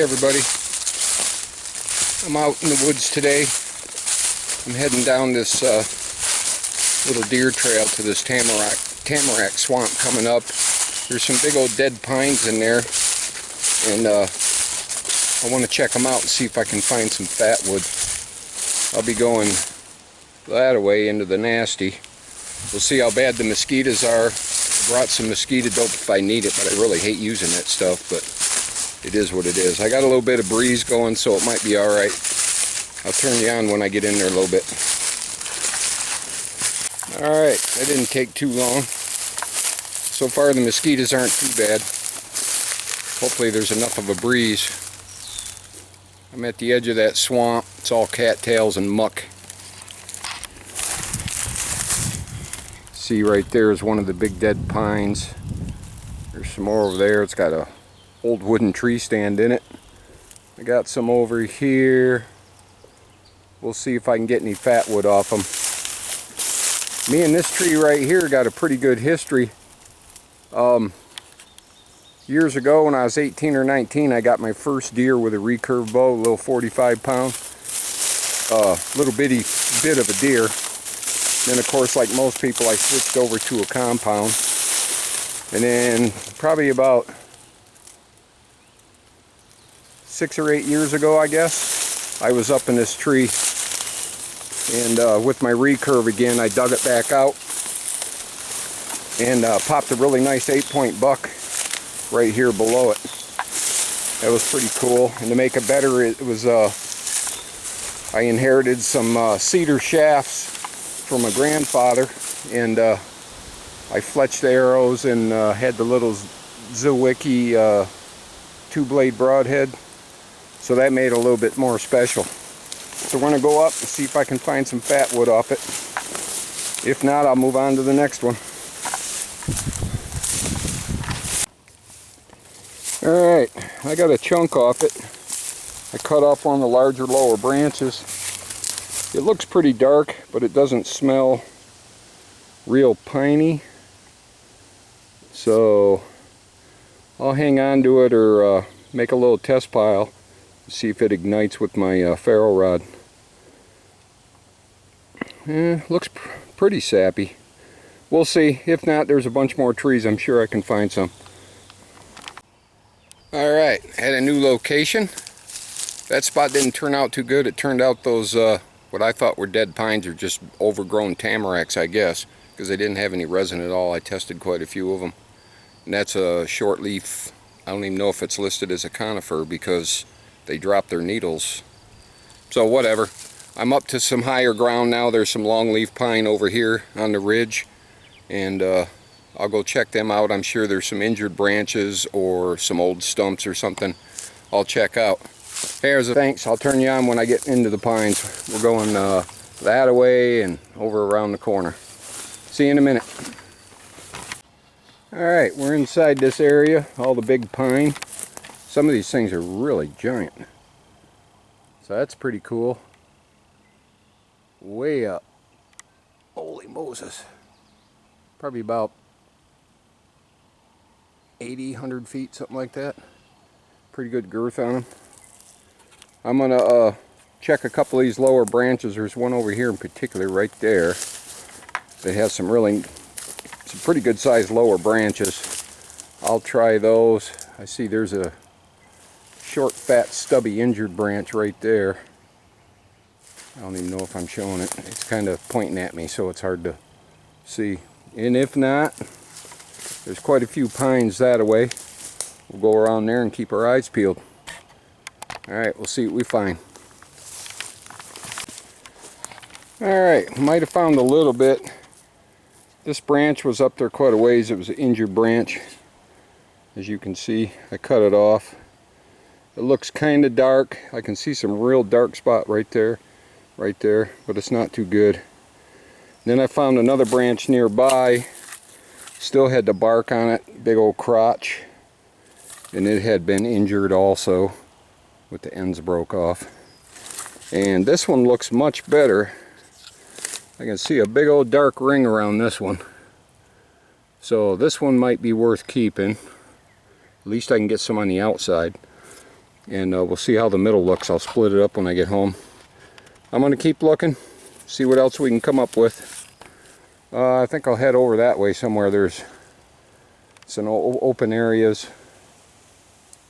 Hey everybody, I'm out in the woods today. I'm heading down this little deer trail to this tamarack swamp coming up. There's some big old dead pines in there, and I want to check them out and see if I can find some fatwood. I'll be going that way into the nasty. We'll see how bad the mosquitoes are. I brought some mosquito dope if I need it, but I really hate using that stuff, but it is what it is. I got a little bit of breeze going, so it might be alright. I'll turn you on when I get in there a little bit. Alright, that didn't take too long. So far the mosquitoes aren't too bad. Hopefully there's enough of a breeze. I'm at the edge of that swamp. It's all cattails and muck. See, right there is one of the big dead pines. There's some more over there. It's got a old wooden tree stand in it. I got some over here. We'll see if I can get any fatwood off them. Me and this tree right here got a pretty good history. Years ago when I was 18 or 19, I got my first deer with a recurve bow, a little 45 pound. Little bitty bit of a deer. Then of course, like most people, I switched over to a compound. And then probably about 6 or 8 years ago, I guess, I was up in this tree, and with my recurve again, I dug it back out and popped a really nice 8-point buck right here below it. That was pretty cool. And to make it better, it was I inherited some cedar shafts from my grandfather, and I fletched the arrows and had the little Zwicky 2-blade broadhead. So that made it a little bit more special. So we're going to go up and see if I can find some fatwood off it. If not, I'll move on to the next one. Alright, I got a chunk off it. I cut off one of the larger lower branches. It looks pretty dark, but it doesn't smell real piney. So I'll hang on to it or make a little test pile. See if it ignites with my ferro rod. Looks pretty sappy. We'll see. If not, there's a bunch more trees. I'm sure I can find some. Alright, at a new location. That spot didn't turn out too good. It turned out those, what I thought were dead pines are just overgrown tamaracks, I guess, because they didn't have any resin at all. I tested quite a few of them. And that's a short leaf. I don't even know if it's listed as a conifer because they drop their needles. So whatever. I'm up to some higher ground now. There's some longleaf pine over here on the ridge, and I'll go check them out. I'm sure there's some injured branches or some old stumps or something I'll check out. Here's a thanks. I'll turn you on when I get into the pines. We're going that way and over around the corner. See you in a minute. Alright, we're inside this area, all the big pine. Some of these things are really giant. So that's pretty cool. Way up. Holy Moses. Probably about 80, 100 feet, something like that. Pretty good girth on them. I'm going to check a couple of these lower branches. There's one over here in particular right there that has some pretty good sized lower branches. I'll try those. I see there's a short, fat, stubby, injured branch right there. I don't even know if I'm showing it. It's kind of pointing at me, so it's hard to see. And if not, there's quite a few pines that way. We'll go around there and keep our eyes peeled. Alright, we'll see what we find. Alright, might have found a little bit. This branch was up there quite a ways. It was an injured branch. As you can see, I cut it off. It looks kind of dark. I can see some real dark spot right there, but it's not too good. Then I found another branch nearby. Still had the bark on it, big old crotch, and it had been injured also, with the ends broke off. And this one looks much better. I can see a big old dark ring around this one. So this one might be worth keeping. At least I can get some on the outside. and we'll see how the middle looks. I'll split it up when I get home. I'm going to keep looking, see what else we can come up with. I think I'll head over that way somewhere. There's some open areas,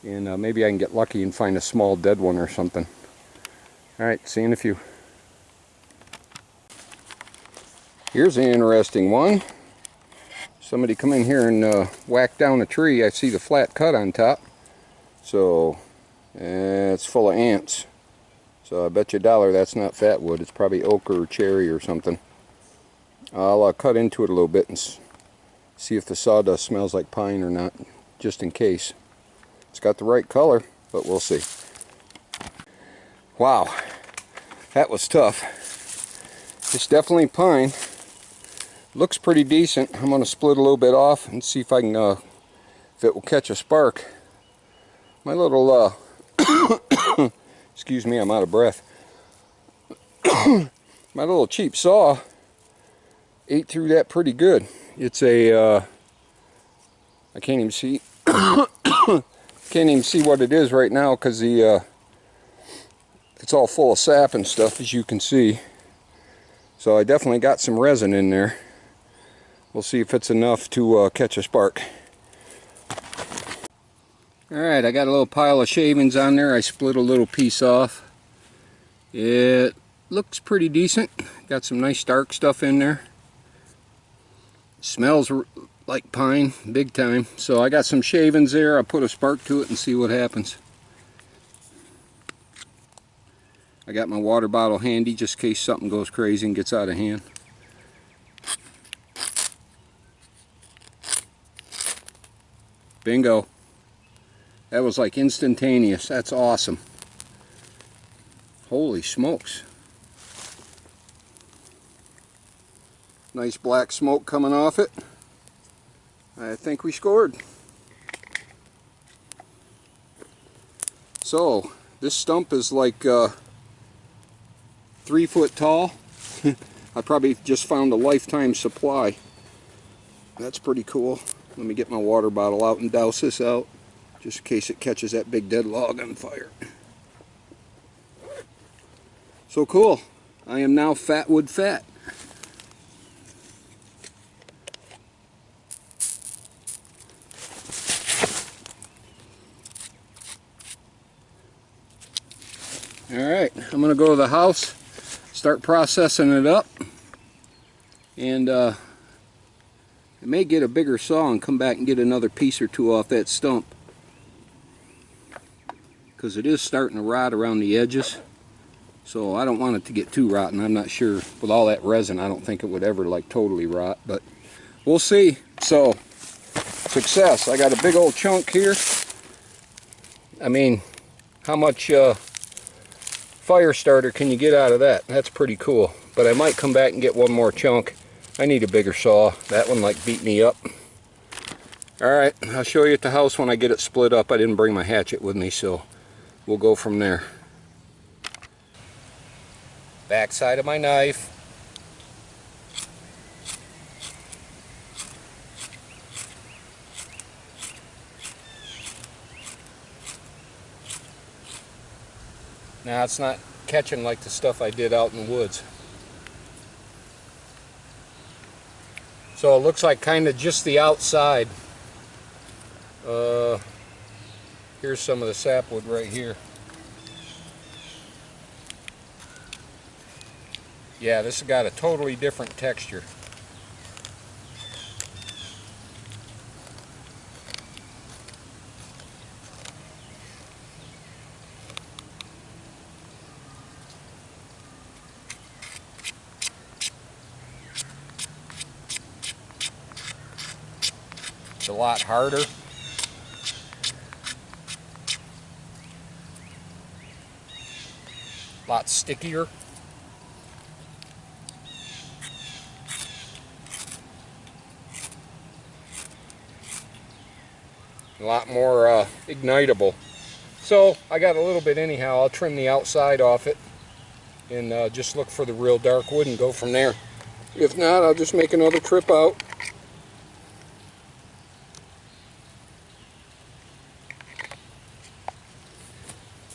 and maybe I can get lucky and find a small dead one or something. Alright, see you in a few. Here's an interesting one. Somebody come in here and whack down a tree. I see the flat cut on top. So, it's full of ants. So I bet you $1 that's not fatwood. It's probably oak or cherry or something. I'll cut into it a little bit and see if the sawdust smells like pine or not, just in case. It's got the right color, but we'll see. Wow, that was tough. It's definitely pine. Looks pretty decent. I'm going to split a little bit off and see if I can, if it will catch a spark. My little, excuse me, I'm out of breath. My little cheap saw ate through that pretty good. It's a, I can't even see, can't even see what it is right now because the, it's all full of sap and stuff, as you can see. So I definitely got some resin in there. We'll see if it's enough to catch a spark. Alright, I got a little pile of shavings on there. I split a little piece off. It looks pretty decent. Got some nice dark stuff in there. Smells like pine, big time. So I got some shavings there. I'll put a spark to it and see what happens. I got my water bottle handy just in case something goes crazy and gets out of hand. Bingo. That was like instantaneous. That's awesome. Holy smokes. Nice black smoke coming off it. I think we scored. So, this stump is like 3 foot tall. I probably just found a lifetime supply. That's pretty cool. Let me get my water bottle out and douse this out, just in case it catches that big dead log on fire. So cool. I am now fatwood fat. Alright, I'm going to go to the house, start processing it up, and I may get a bigger saw and come back and get another piece or two off that stump, because it is starting to rot around the edges. So I don't want it to get too rotten. I'm not sure. With all that resin, I don't think it would ever like totally rot, but we'll see. So, success. I got a big old chunk here. I mean, how much fire starter can you get out of that? That's pretty cool. But I might come back and get one more chunk. I need a bigger saw. That one like beat me up. Alright, I'll show you at the house when I get it split up. I didn't bring my hatchet with me, so we'll go from there. Backside of my knife. Now it's not catching like the stuff I did out in the woods. So it looks like kind of just the outside. Here's some of the sapwood right here. Yeah, this has got a totally different texture. It's a lot harder. A lot stickier. A lot more ignitable. So I got a little bit anyhow. I'll trim the outside off it and just look for the real dark wood and go from there. If not, I'll just make another trip out.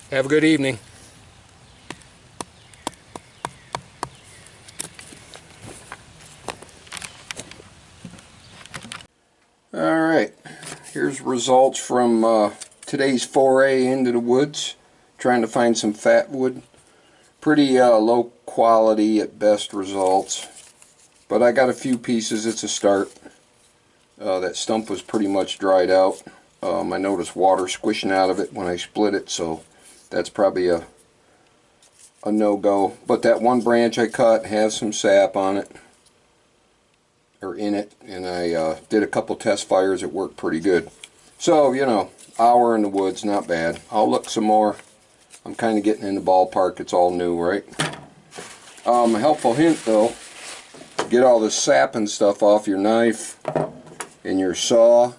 Have a good evening. Alright, here's results from today's foray into the woods, trying to find some fatwood. Pretty low quality at best results, but I got a few pieces. It's a start. That stump was pretty much dried out. I noticed water squishing out of it when I split it, so that's probably a no-go. But that one branch I cut has some sap on it, or in it, and I did a couple test fires. It worked pretty good. So, you know, hour in the woods, not bad. I'll look some more. I'm kind of getting in the ballpark. It's all new, right? A helpful hint, though, get all the sap and stuff off your knife and your saw.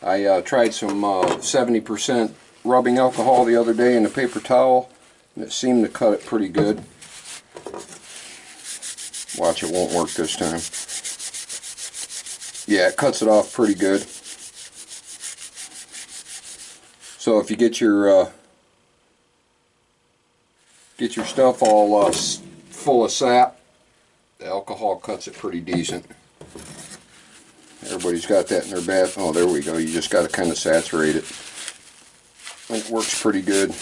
I tried some 70% rubbing alcohol the other day in a paper towel, and it seemed to cut it pretty good. Watch, it won't work this time. Yeah, it cuts it off pretty good. So if you get your stuff all full of sap, the alcohol cuts it pretty decent. Everybody's got that in their bath. Oh, there we go. You just got to kind of saturate it. And it works pretty good.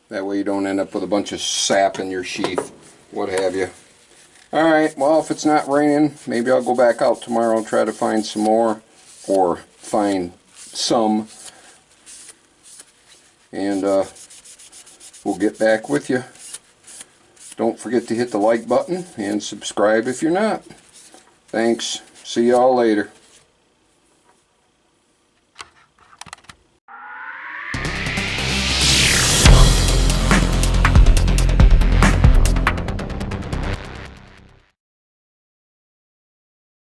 That way you don't end up with a bunch of sap in your sheath, what have you. Alright, well, if it's not raining, maybe I'll go back out tomorrow and try to find some more, or find some, and we'll get back with you. Don't forget to hit the like button and subscribe if you're not. Thanks. See y'all later.